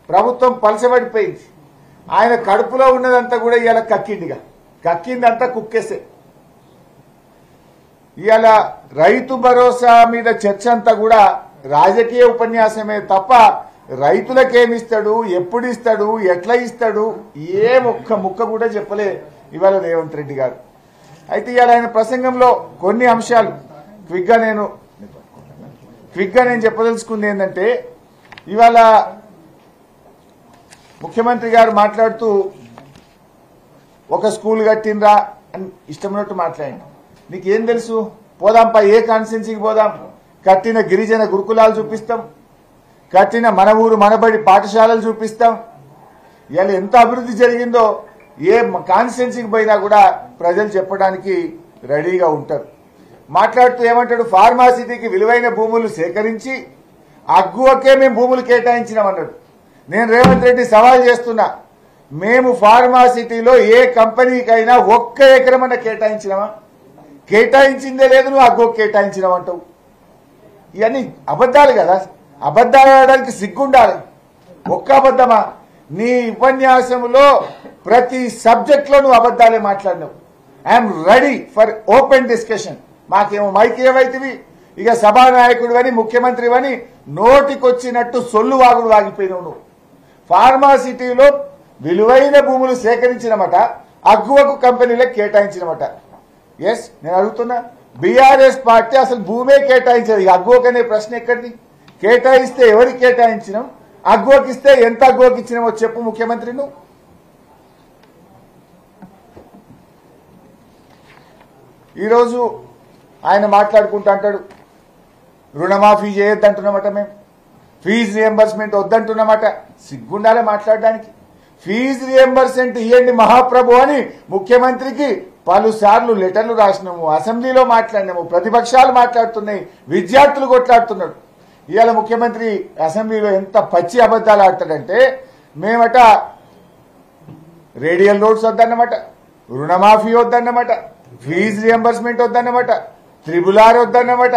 ప్రభుత్వం పలసబడిపోయింది. ఆయన కడుపులో ఉన్నదంతా కూడా ఇవాళ కక్కిండిగా, కక్కిందంతా కుక్కేసే. ఇవాళ రైతు భరోసా మీద చర్చ అంతా కూడా రాజకీయ ఉపన్యాసమే తప్ప రైతులకేమిస్తాడు, ఎప్పుడు ఇస్తాడు, ఎట్లా ఇస్తాడు, ఏ ఒక్క ముక్క కూడా చెప్పలే ఇవాళ రేవంత్ రెడ్డి గారు. అయితే ఇవాళ ఆయన ప్రసంగంలో కొన్ని అంశాలు క్విక్గా నేను చెప్పదలుచుకుంది ఏంటంటే, ఇవాళ ముఖ్యమంత్రి గారు మాట్లాడుతూ ఒక స్కూల్ కట్టిండ్రా అని ఇష్టమైనట్టు మాట్లాడండి. నీకేం తెలుసు? పోదాంపా, ఏ కాన్స్టిట్యున్సీకి పోదాం? కట్టిన గిరిజన గురుకులాలు చూపిస్తాం, కట్టిన మన ఊరు మనబడి పాఠశాలలు చూపిస్తాం. ఇవాళ ఎంత అభివృద్ధి జరిగిందో ఏ కాన్స్టిట్యున్సీకి పోయినా కూడా ప్రజలు చెప్పడానికి రెడీగా ఉంటారు. మాట్లాడుతూ ఏమంటాడు, ఫార్మాసిటీకి విలువైన భూములు సేకరించి అగ్గువకే మేము భూములు కేటాయించినామన్నాడు. నేను రేవంత్ రెడ్డి సవాల్ చేస్తున్నా, మేము ఫార్మాసిటీలో ఏ కంపెనీకైనా ఒక్క ఎకరమన్నా కేటాయించినామా? కేటాయించిందే లేదు, నువ్వు అగ్గు కేటాయించినావంటావు. ఇవన్నీ అబద్ధాలు కదా. అబద్ధాలు ఆడడానికి సిగ్గుండాలి. ఒక్క అబద్ధమా? నీ ఉపన్యాసంలో ప్రతి సబ్జెక్ట్లో నువ్వు అబద్ధాలే మాట్లాడినావు. I'm ready for open discussion. మాకేమో మైక్ ఏవైతివి, ఇక సభానాయకుడు అని ముఖ్యమంత్రి అని నోటికొచ్చినట్టు సొల్లు వాగుడు వాగిపోయినావు నువ్వు. ఫార్మాసిటీలో విలువైన భూములు సేకరించినమాట, అగ్గువకు కంపెనీలకు కేటాయించినమాట. ఎస్, నేను అడుగుతున్నా, బీఆర్ఎస్ పార్టీ అసలు భూమే కేటాయించదు. అగ్గువకు అనే ప్రశ్న ఎక్కడిది? కేటాయిస్తే ఎవరికి కేటాయించినాం, అగ్గువకి ఇస్తే ఎంత అగ్గువకి ఇచ్చినామో చెప్పు ముఖ్యమంత్రి నువ్వు. ఈరోజు ఆయన మాట్లాడుకుంటా అంటాడు, రుణమాఫీ చేయొద్దంటున్నామట, మేము ఫీజు రియంబర్స్మెంట్ వద్దంటున్నామట. సిగ్గుండాలే మాట్లాడడానికి. ఫీజు రియంబర్స్మెంట్ ఇవ్వండి మహాప్రభు అని ముఖ్యమంత్రికి పలుసార్లు లెటర్లు రాసినాము, అసెంబ్లీలో మాట్లాడినాము, ప్రతిపక్షాలు మాట్లాడుతున్నాయి, విద్యార్థులు కొట్లాడుతున్నాడు. ఇవాళ ముఖ్యమంత్రి అసెంబ్లీలో ఎంత పచ్చి అబద్ధాలు ఆడతాడంటే, మేమట రేడియల్ రోడ్స్ వద్దన్నమాట, రుణమాఫీ వద్దన్నమాట, ఫీజు రియంబర్స్మెంట్ వద్దన్నమాట, త్రిబులార్ వద్దన్నమాట,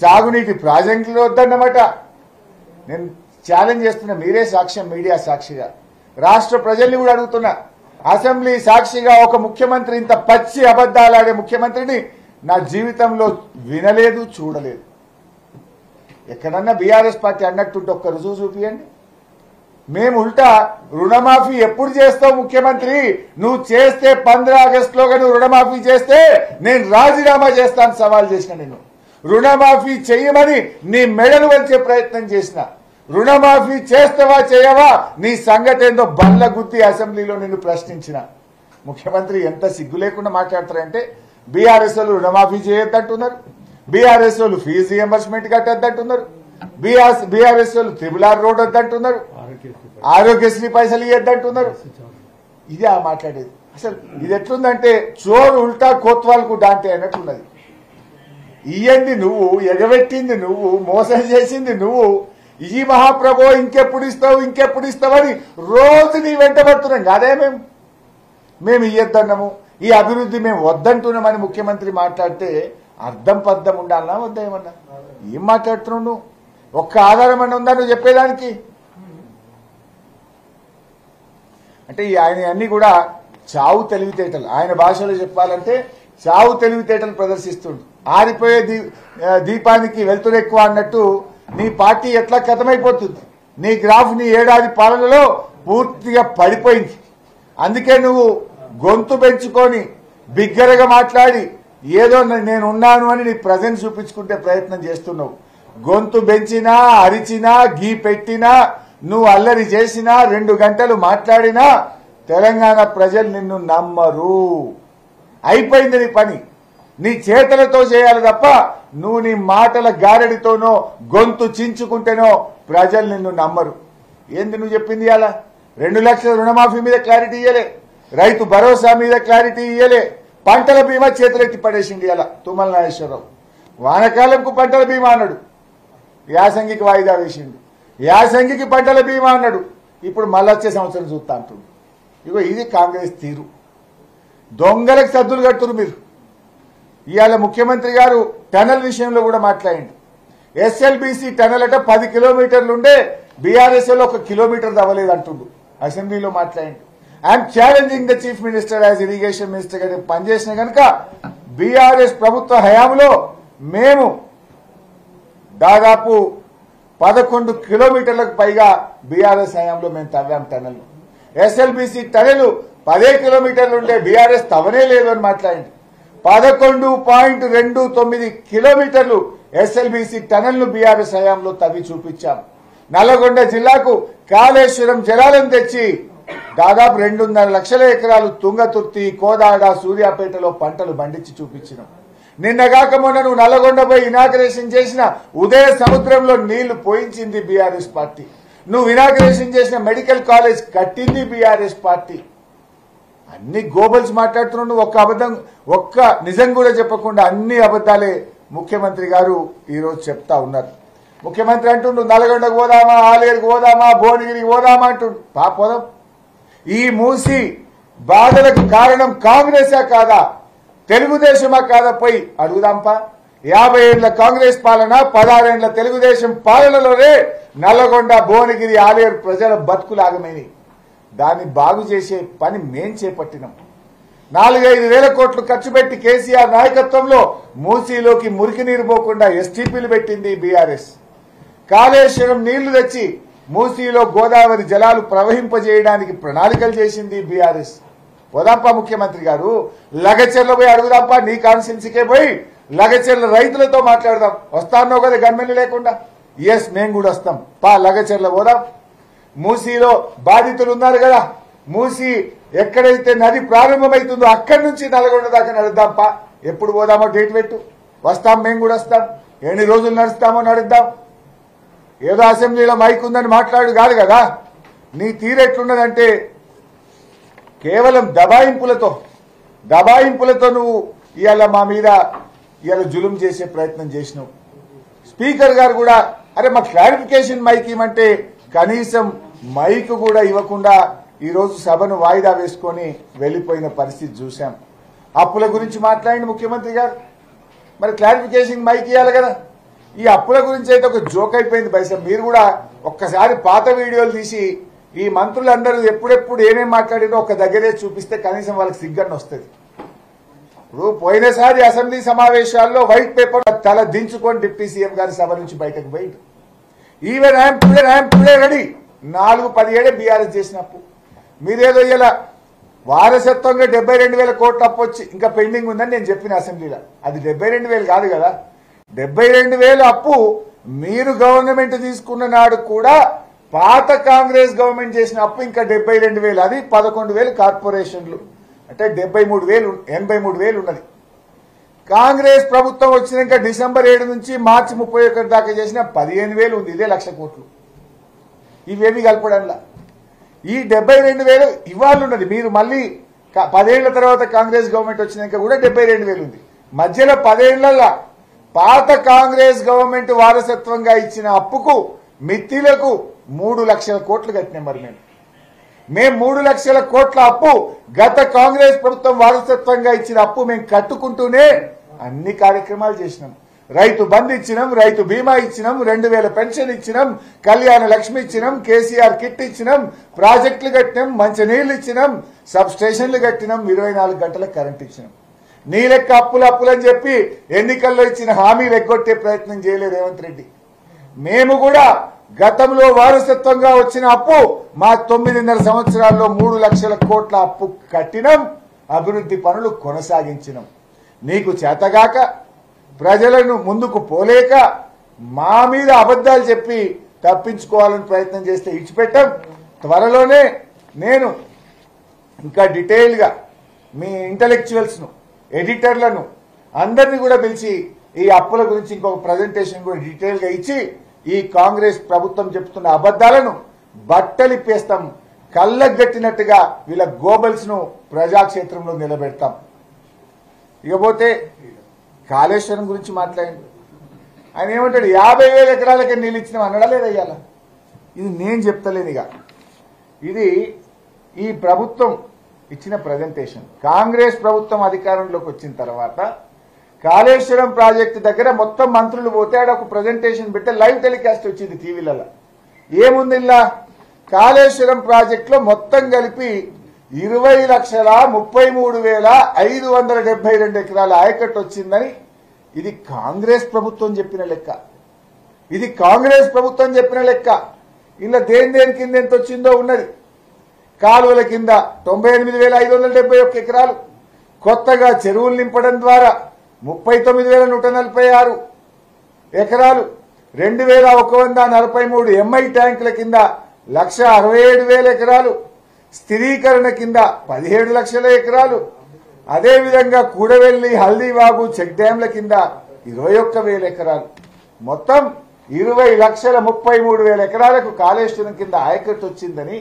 సాగునీటి ప్రాజెక్టులు వద్దన్నమాట. నేను ఛాలెంజ్ చేస్తున్నా, మీరే సాక్ష్యం, మీడియా సాక్షిగా, రాష్ట్ర ప్రజల్ని కూడా అడుగుతున్నా, అసెంబ్లీ సాక్షిగా ఒక ముఖ్యమంత్రి ఇంత పచ్చి అబద్ధాలాడే ముఖ్యమంత్రిని నా జీవితంలో వినలేదు, చూడలేదు. ఎక్కడన్నా బీఆర్ఎస్ పార్టీ అన్నట్టుంటే ఒక్క రుజువు చూపియండి. మేము ఉల్టా రుణమాఫీ ఎప్పుడు చేస్తావు ముఖ్యమంత్రి? నువ్వు చేస్తే 15 ఆగస్టులోగా నువ్వు రుణమాఫీ చేస్తే నేను రాజీనామా చేస్తాను సవాల్ చేసిన. నేను రుణమాఫీ చెయ్యమని నీ మెడలు వంచే ప్రయత్నం చేసిన. రుణమాఫీ చేస్తావా చేయవా నీ సంగతి ఏందో బల్ల గుద్ది అసెంబ్లీలో నిన్ను ప్రశ్నించిన. ముఖ్యమంత్రి ఎంత సిగ్గు లేకుండా మాట్లాడతారంటే, బీఆర్ఎస్ వాళ్ళు రుణమాఫీ చేయొద్దంటున్నారు, బీఆర్ఎస్ వాళ్ళు ఫీజు రియంబర్స్మెంట్ కట్టొద్దంటున్నారు, బీఆర్ఎస్ వాళ్ళు త్రిబులార్ రోడ్ వద్దంటున్నారు, ఆరోగ్యశ్రీ పైసలు ఇవ్వద్దంటున్నారు. ఇదే ఆ మాట్లాడేది. అసలు ఇది ఎట్లుందంటే చోరు ఉల్టా కోత్వాల్కు డాంటే అన్నట్లున్నది. ఇయ్యంది నువ్వు, ఎగబెట్టింది నువ్వు, మోసం చేసింది నువ్వు. ఈ మహాప్రభో ఇంకెప్పుడు ఇస్తావని రోజు నీ వెంటబడుతున్నాం కాదే. మేము ఇయ్యొద్దన్నాము, ఈ అభివృద్ధి మేము వద్దంటున్నామని ముఖ్యమంత్రి మాట్లాడితే అర్థం పద్ధం ఉండాలన్నా వద్దా? ఏమన్నా ఏం మాట్లాడుతున్నావు నువ్వు? ఒక్క ఆధారం అన్న ఉందా నువ్వు చెప్పేదానికి? అంటే ఆయన అన్ని కూడా చావు తెలివితేటలు. ఆయన భాషలో చెప్పాలంటే చావు తెలివితేటలు ప్రదర్శిస్తుండు. ఆరిపోయే దీపానికి వెలుతురు ఎక్కువ అన్నట్టు నీ పార్టీ ఎట్లా కథమైపోతుంది. నీ గ్రాఫ్ నీ ఏడాది పాలనలో పూర్తిగా పడిపోయింది. అందుకే నువ్వు గొంతు పెంచుకొని బిగ్గరగా మాట్లాడి ఏదో నేనున్నాను అని నీ ప్రజెన్స్ చూపించుకుంటే ప్రయత్నం చేస్తున్నావు. గొంతు పెంచినా, అరిచినా, గీ పెట్టినా, నువ్వు అల్లరి చేసినా, 2 గంటలు మాట్లాడినా తెలంగాణ ప్రజలు నిన్ను నమ్మరు. అయిపోయింది నీ పని. నీ చేతలతో చేయాలి తప్ప నువ్వు నీ మాటల గారడితోనో గొంతు చించుకుంటేనో ప్రజలు నిన్ను నమ్మరు. ఏంది నువ్వు చెప్పింది? అలా 2 లక్షల రుణమాఫీ మీద క్లారిటీ ఇయ్యలే, రైతు భరోసా మీద క్లారిటీ ఇయ్యలే, పంటల బీమా చేతులెత్తి పడేసింది అలా తుమ్మల నాగేశ్వరరావు. వానకాలంకు పంటల బీమా అన్నాడు, యాసంగికి వాయిదా వేసిండు. యాసంగికి పంటల బీమా అన్నాడు, ఇప్పుడు మళ్ళీ వచ్చే సంవత్సరం చూస్తా అంటుండు. ఇగో ఇది కాంగ్రెస్ తీరు. దొంగలకు సద్దులు కడుతురు మీరు. ఇవాళ ముఖ్యమంత్రి గారు టనల్ విషయంలో కూడా మాట్లాడిండు. ఎస్ఎల్బీసీ టనల్ అట 10 కిలోమీటర్లుండే బీఆర్ఎస్ లో 1 కిలోమీటర్ అవ్వలేదు అంటుండు అసెంబ్లీలో మాట్లాడి. I'm challenging the chief minister as irrigation minister గారి పనిచేసిన కనుక బీఆర్ఎస్ ప్రభుత్వ హయాంలో మేము దాదాపు 11 కిలోమీటర్లకు పైగా బీఆర్ఎస్ హయాంలో మేము తవ్వాం టనల్. ఎస్ఎల్బీసీ టనల్ 10 కిలోమీటర్లు ఉండే బీఆర్ఎస్ తవ్వనే లేదు అని మాట్లాడింది. 11.29 కిలోమీటర్లు ఎస్ఎల్బీసీ టనల్ ను బీఆర్ఎస్ హయాంలో తవ్వి చూపించాం. నల్లగొండ జిల్లాకు కాళేశ్వరం జలాలను తెచ్చి దాదాపు 2.5 లక్షల ఎకరాలు తుంగతుర్తి, కోదాడ, సూర్యాపేటలో పంటలు పండించి చూపించినాం. నిన్నగాక మొన్న నువ్వు నల్లగొండ పోయి ఇనాగ్రేషన్ చేసిన ఉదయ సముద్రంలో నీళ్లు పోయించింది బీఆర్ఎస్ పార్టీ. నువ్వు ఇనాగ్రేషన్ చేసిన మెడికల్ కాలేజ్ కట్టింది బీఆర్ఎస్ పార్టీ. అన్ని గోబల్స్ మాట్లాడుతున్నావు. నువ్వు ఒక్క అబద్ధం, ఒక్క నిజం కూడా చెప్పకుండా అన్ని అబద్దాలే ముఖ్యమంత్రి గారు ఈరోజు చెప్తా ఉన్నారు. ముఖ్యమంత్రి అంటుండు నల్గొండకు పోదామా, ఆలేరుకు పోదామా, భువనగిరికి పోదామా అంటుండు. పోదాం. ఈ మూసి బాధలకు కారణం కాంగ్రెసా కాదా, తెలుగుదేశమా కాదా పోయి అడుగుదాంపా. 50 ఏళ్ల కాంగ్రెస్ పాలన, 16 ఏళ్ల తెలుగుదేశం పాలనలోనే నల్లగొండ, భువనగిరి, ఆలేరు ప్రజల బతుకులాగమైనవి. దాన్ని బాగు చేసే పని మేం చేపట్టినాం. 4-5 వేల కోట్లు ఖర్చు పెట్టి కేసీఆర్ నాయకత్వంలో మూసీలోకి మురికి నీరు పోకుండా ఎస్టీపీలు పెట్టింది బీఆర్ఎస్. కాళేశ్వరం నీళ్లు తెచ్చి మూసీలో గోదావరి జలాలు ప్రవహింపజేయడానికి ప్రణాళికలు చేసింది బీఆర్ఎస్. పోదాంపా ముఖ్యమంత్రి గారు, లగచెర్ల పోయి అడుగుదాంపా. నీ కాన్స్టిట్యున్సీకే పోయి లగచెర్ల రైతులతో మాట్లాడదాం. వస్తానో కదా గన్మెన్లు లేకుండా. ఎస్, మేము కూడా వస్తాం. లగచెర్ల పోదాం. మూసీలో బాధితులు ఉన్నారు కదా, మూసీ ఎక్కడైతే నది ప్రారంభమవుతుందో అక్కడి నుంచి నల్గొండ దాకా నడుద్దాంపా. ఎప్పుడు పోదామో డేట్ పెట్టు. వస్తాం, మేము కూడా వస్తాం. ఎన్ని రోజులు నడుస్తామో నడుద్దాం. ఏదో అసెంబ్లీలో మైక్ ఉందని మాట్లాడు కాదు కదా. నీ తీరెట్లున్నదంటే కేవలం దబాయింపులతో నువ్వు ఇవాళ మా మీద ఇవాళ జులుం చేసే ప్రయత్నం చేసినావు. స్పీకర్ గారు కూడా అరే మా క్లారిఫికేషన్ మైక్ ఇవ్వమంటే కనీసం మైక్ కూడా ఇవ్వకుండా ఈరోజు సభను వాయిదా వేసుకొని వెళ్లిపోయిన పరిస్థితి చూశాం. అప్పుల గురించి మాట్లాడింది ముఖ్యమంత్రి గారు. మరి క్లారిఫికేషన్ మైక్ ఇవ్వాలి కదా. ఈ అప్పుల గురించి అయితే ఒక జోక్ అయిపోయింది బైసా. మీరు కూడా ఒక్కసారి పాత వీడియోలు తీసి ఈ మంత్రులందరూ ఎప్పుడెప్పుడు ఏమేమి మాట్లాడినో ఒక దగ్గరే చూపిస్తే కనీసం వాళ్ళకి సిగ్గన్న వస్తుంది. ఇప్పుడు పోయినసారి అసెంబ్లీ సమావేశాల్లో వైట్ పేపర్ తల దించుకొని డిప్యూటీ సీఎం గారి సభ నుంచి బయటకు పోయింది. Even I'm today ready. 4-17 BRS చేసినప్పుడు మీరేదో ఇలా వారసత్వంగా 72,000 కోట్ల అప్పు వచ్చి ఇంకా పెండింగ్ ఉందని నేను చెప్పిన అసెంబ్లీలో. అది 72,000 కాదు కదా. 72,000 అప్పు మీరు గవర్నమెంట్ తీసుకున్న నాడు కూడా పాత కాంగ్రెస్ గవర్నమెంట్ చేసిన అప్పు ఇంకా 72,000. అది 11,000 కార్పొరేషన్లు అంటే 83,000 ఉన్నది. కాంగ్రెస్ ప్రభుత్వం వచ్చినాక డిసెంబర్ 7 నుంచి మార్చి 31 దాకా చేసిన 15,000 ఉంది. ఇదే 1,00,000 కోట్లు. ఇవేమి కలపడంలా ఈ 72,000 ఇవాళ ఉన్నది. మీరు మళ్ళీ 10 ఏళ్ల తర్వాత కాంగ్రెస్ గవర్నమెంట్ వచ్చినాక కూడా 72,000 ఉంది. మధ్యలో 10 ఏళ్లలో పాత కాంగ్రెస్ గవర్నమెంట్ వారసత్వంగా ఇచ్చిన అప్పుకు మిత్తిలకు 3 లక్షల కోట్లు కట్టినాం. మరి మేము 3 లక్షల కోట్ల అప్పు గత కాంగ్రెస్ ప్రభుత్వం వారసత్వంగా ఇచ్చిన అప్పు మేము కట్టుకుంటూనే అన్ని కార్యక్రమాలు చేసినాం. రైతు బంధు ఇచ్చినాం, రైతు బీమా ఇచ్చినాం, 2,000 పెన్షన్ ఇచ్చినాం, కళ్యాణ లక్ష్మి ఇచ్చినాం, కేసీఆర్ కిట్ ఇచ్చినాం, ప్రాజెక్టులు కట్టినాం, మంచినీళ్లు ఇచ్చినాం, సబ్ స్టేషన్లు కట్టినాం, 24 గంటలకు కరెంట్ ఇచ్చినాం. నీ లెక్క అప్పులని చెప్పి ఎన్నికల్లో ఇచ్చిన హామీలు ఎగ్గొట్టే ప్రయత్నం చేయలేదు రేవంత్ రెడ్డి. మేము కూడా గతంలో వారసత్వంగా వచ్చిన అప్పు మా 9.5 సంవత్సరాల్లో 3 లక్షల కోట్ల అప్పు కట్టినాం, అభివృద్ధి పనులు కొనసాగించినాం. నీకు చేతగాక ప్రజలను ముందుకు పోలేక మా మీద అబద్దాలు చెప్పి తప్పించుకోవాలని ప్రయత్నం చేస్తే ఇచ్చిపెట్టాం. త్వరలోనే నేను ఇంకా డీటెయిల్గా మీ ఇంటలెక్చువల్స్ను, ఎడిటర్లను అందరినీ కూడా పిలిచి ఈ అప్పుల గురించి ఇంకొక ప్రజెంటేషన్ కూడా డీటెయిల్గా ఇచ్చి ఈ కాంగ్రెస్ ప్రభుత్వం చెప్తున్న అబద్దాలను బట్టలిప్పేస్తాం. కళ్ళగట్టినట్టుగా వీళ్ళ గోబల్స్ ను ప్రజాక్షేత్రంలో నిలబెడతాం. ఇకపోతే కాళేశ్వరం గురించి మాట్లాడింది. ఆయన ఏమంటాడు 50,000 ఎకరాలకే నీళ్ళు ఇచ్చినాం అన్నాడా లేదా? ఇయ్యాల ఇది నేను చెప్తలేను. ఇక ఇది ఈ ప్రభుత్వం ఇచ్చిన ప్రజెంటేషన్. కాంగ్రెస్ ప్రభుత్వం అధికారంలోకి వచ్చిన తర్వాత కాళేశ్వరం ప్రాజెక్టు దగ్గర మొత్తం మంత్రులు పోతే ఆడ ఒక ప్రజెంటేషన్ పెట్టి లైవ్ టెలికాస్ట్ వచ్చింది టీవీలలో. ఏముంది ఇలా కాళేశ్వరం ప్రాజెక్టులో మొత్తం కలిపి 20,33,572 ఎకరాల ఆయకట్టు వచ్చిందని ఇది కాంగ్రెస్ ప్రభుత్వం చెప్పిన లెక్క. ఇది కాంగ్రెస్ ప్రభుత్వం చెప్పిన లెక్క. ఇలా దేని కింద ఎంత వచ్చిందో ఉన్నది. కాలువల కింద 98,571 ఎకరాలు, కొత్తగా చెరువులు నింపడం ద్వారా 39,146 ఎకరాలు, 2,143 ఎంఐ ట్యాంకుల కింద 1,67,000 ఎకరాలు, స్థిరీకరణ కింద 17 లక్షల ఎకరాలు, అదేవిధంగా కూడవెల్లి హల్దీవాగు చెక్ డ్యాంల కింద 21,000 ఎకరాలు, మొత్తం 20,33,000 ఎకరాలకు కాళేశ్వరం కింద ఆయకట్టు వచ్చిందని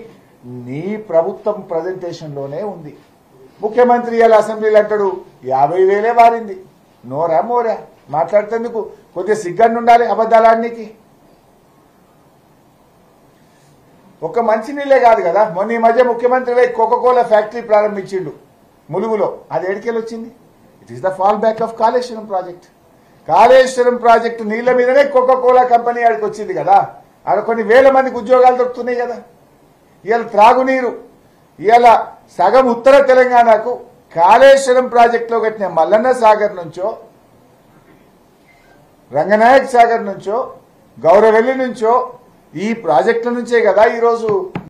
నీ ప్రభుత్వం ప్రజెంటేషన్లోనే ఉంది. ముఖ్యమంత్రి ఇలా అసెంబ్లీలో అంటాడు 50,000 వారింది. నోరా మోరా మాట్లాడుతందుకు కొద్దిగా సిగ్గన్ను ఉండాలి అబద్ధాలానికి. ఒక మంచినీళ్ళే కాదు కదా, మొన్న ఈ మధ్య ముఖ్యమంత్రి కోకోకోలా ఫ్యాక్టరీ ప్రారంభించిండు ములుగులో. అది ఎడికెళ్ళి వచ్చింది? It is the fall back of Kaleshwaram project. Kaleshwaram project నీళ్ల మీదనే కోకోకోలా కంపెనీ ఆడికి వచ్చింది కదా. ఆడ కొన్ని వేల మందికి ఉద్యోగాలు దొరుకుతున్నాయి కదా. ఇవాళ త్రాగునీరు ఇవాళ సగం ఉత్తర తెలంగాణకు కాళేశ్వరం ప్రాజెక్టులో కట్టిన మల్లన్న సాగర్ నుంచో, రంగనాయక్ సాగర్ నుంచో, గౌరవెల్లి నుంచో ఈ ప్రాజెక్టుల నుంచే కదా ఈరోజు